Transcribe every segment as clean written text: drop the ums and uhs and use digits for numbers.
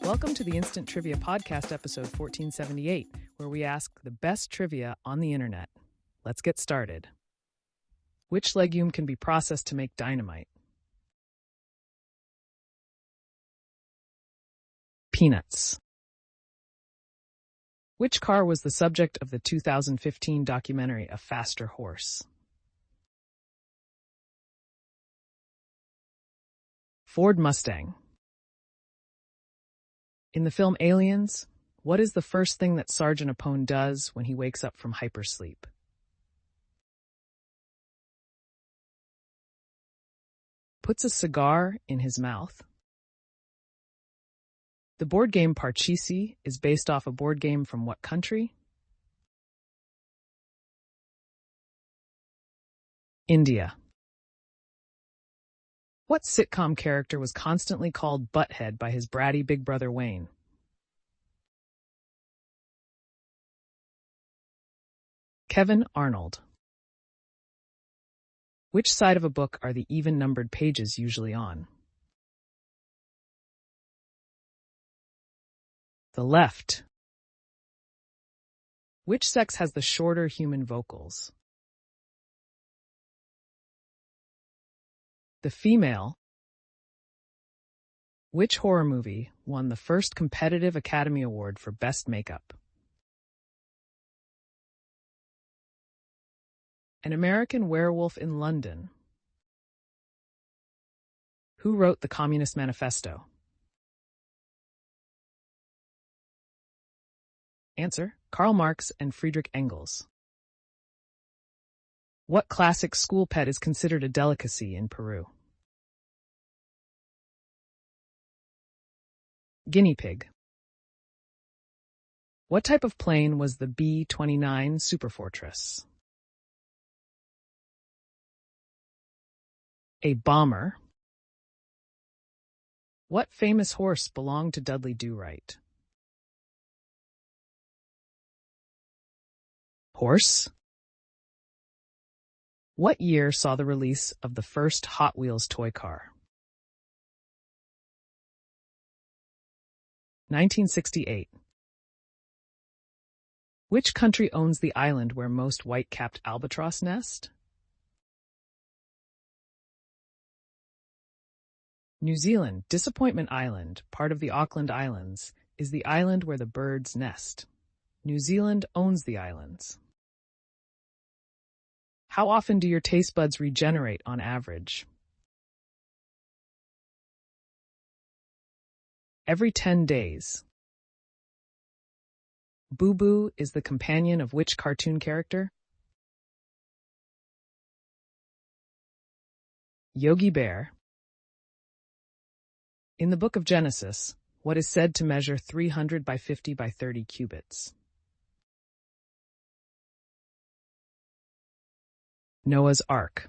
Welcome to the Instant Trivia Podcast, episode 1478, where we ask the best trivia on the internet. Let's get started. Which legume can be processed to make dynamite? Peanuts. Which car was the subject of the 2015 documentary A Faster Horse? Ford Mustang. In the film Aliens, what is the first thing that Sergeant Apone does when he wakes up from hypersleep? Puts a cigar in his mouth. The board game Parcheesi is based off a board game from what country? India. What sitcom character was constantly called Butthead by his bratty big brother Wayne? Kevin Arnold. Which side of a book are the even-numbered pages usually on? The left. Which sex has the shorter human vocals? The female. Which horror movie won the first competitive Academy Award for Best Makeup? An American Werewolf in London. Who wrote the Communist Manifesto? Answer: Karl Marx and Friedrich Engels. What classic school pet is considered a delicacy in Peru? Guinea pig. What type of plane was the B-29 Superfortress? A bomber. What famous horse belonged to Dudley Do-Right? Horse. What year saw the release of the first Hot Wheels toy car? 1968. Which country owns the island where most white-capped albatross nest? New Zealand. Disappointment Island, part of the Auckland Islands, is the island where the birds nest. New Zealand owns the islands. How often do your taste buds regenerate on average? Every 10 days. Boo Boo is the companion of which cartoon character? Yogi Bear. In the book of Genesis, what is said to measure 300 by 50 by 30 cubits? Noah's Ark.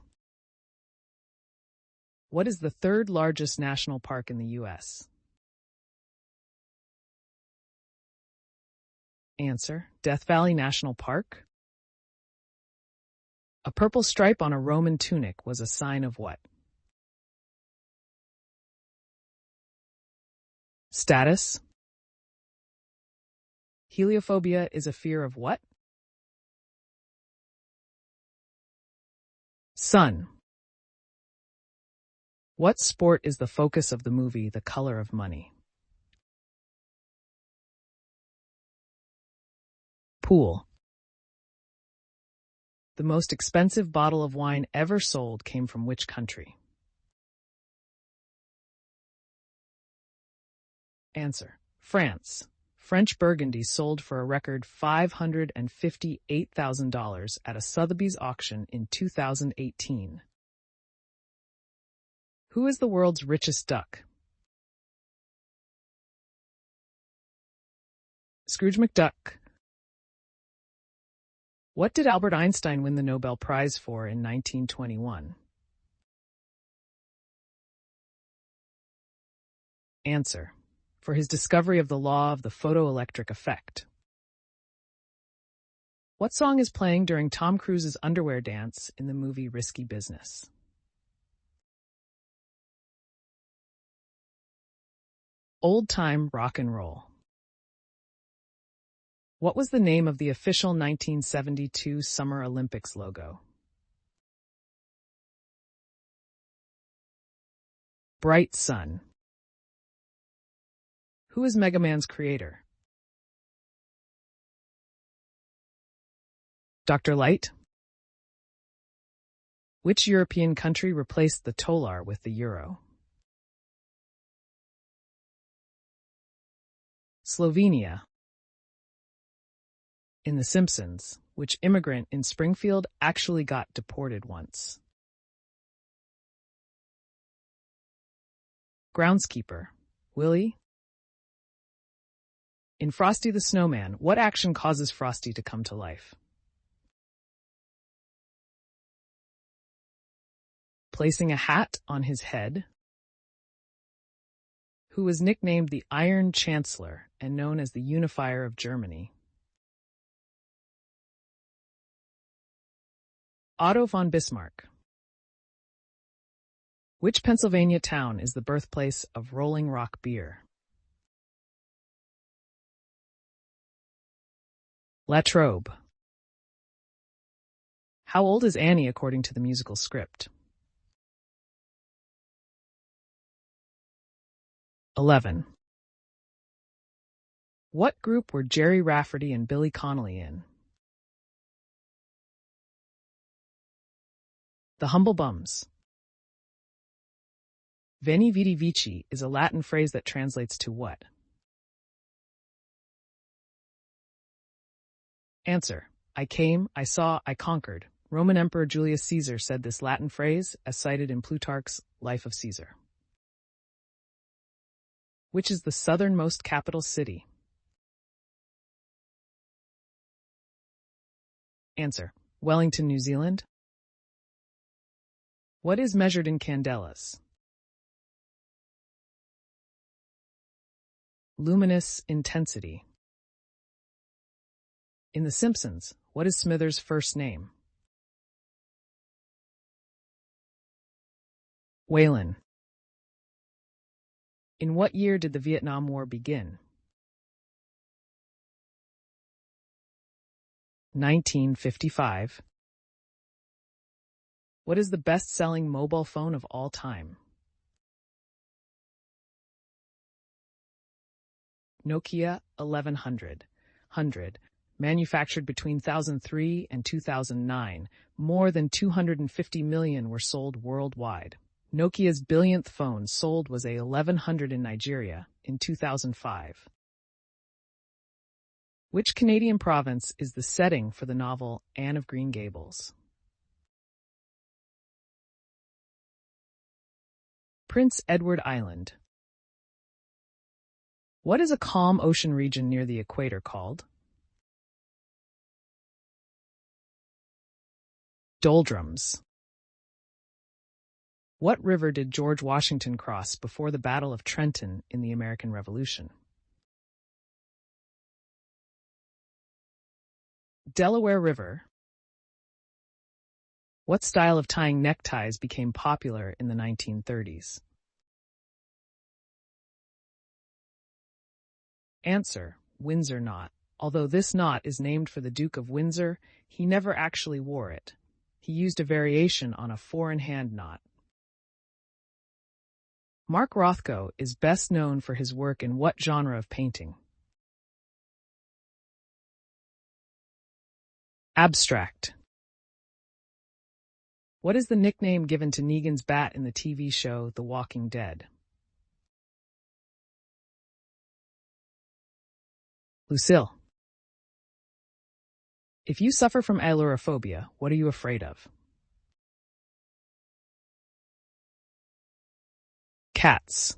What is the third largest national park in the U.S.? Answer: Death Valley National Park. A purple stripe on a Roman tunic was a sign of what? Status. Heliophobia is a fear of what? Sun. What sport is the focus of the movie The Color of Money? Pool. The most expensive bottle of wine ever sold came from which country? Answer: France. French Burgundy sold for a record $558,000 at a Sotheby's auction in 2018. Who is the world's richest duck? Scrooge McDuck. What did Albert Einstein win the Nobel Prize for in 1921? Answer: for his discovery of the law of the photoelectric effect. What song is playing during Tom Cruise's underwear dance in the movie Risky Business? Old-time rock and roll. What was the name of the official 1972 Summer Olympics logo? Bright Sun. Who is Mega Man's creator? Dr. Light? Which European country replaced the tolar with the euro? Slovenia. In The Simpsons, which immigrant in Springfield actually got deported once? Groundskeeper. Willie? In Frosty the Snowman, what action causes Frosty to come to life? Placing a hat on his head. Who was nicknamed the Iron Chancellor and known as the unifier of Germany? Otto von Bismarck. Which Pennsylvania town is the birthplace of Rolling Rock beer? Latrobe. How old is Annie according to the musical script? 11. What group were Jerry Rafferty and Billy Connolly in? The Humble Bums. Veni Vidi Vici is a Latin phrase that translates to what? Answer. I came, I saw, I conquered. Roman Emperor Julius Caesar said this Latin phrase, as cited in Plutarch's Life of Caesar. Which is the southernmost capital city? Answer. Wellington, New Zealand. What is measured in candelas? Luminous intensity. In The Simpsons, what is Smithers' first name? Waylon. In what year did the Vietnam War begin? 1955. What is the best-selling mobile phone of all time? Nokia 1100. Manufactured between 2003 and 2009, more than 250 million were sold worldwide. Nokia's billionth phone sold was a 1100 in Nigeria in 2005. Which Canadian province is the setting for the novel Anne of Green Gables? Prince Edward Island. What is a calm ocean region near the equator called? Doldrums. What river did George Washington cross before the Battle of Trenton in the American Revolution? Delaware River. What style of tying neckties became popular in the 1930s? Answer. Windsor knot. Although this knot is named for the Duke of Windsor, he never actually wore it. He used a variation on a four-in-hand knot. Mark Rothko is best known for his work in what genre of painting? Abstract. What is the nickname given to Negan's bat in the TV show The Walking Dead? Lucille. If you suffer from ailurophobia, what are you afraid of? Cats.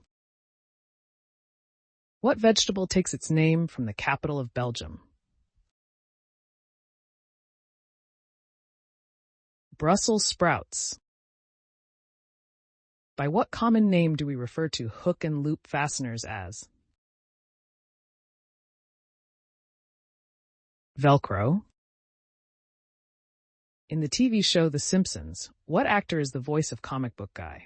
What vegetable takes its name from the capital of Belgium? Brussels sprouts. By what common name do we refer to hook and loop fasteners as? Velcro. In the TV show The Simpsons, what actor is the voice of Comic Book Guy?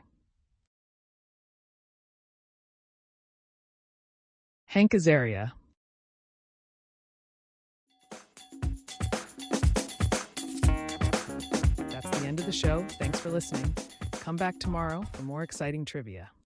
Hank Azaria. That's the end of the show. Thanks for listening. Come back tomorrow for more exciting trivia.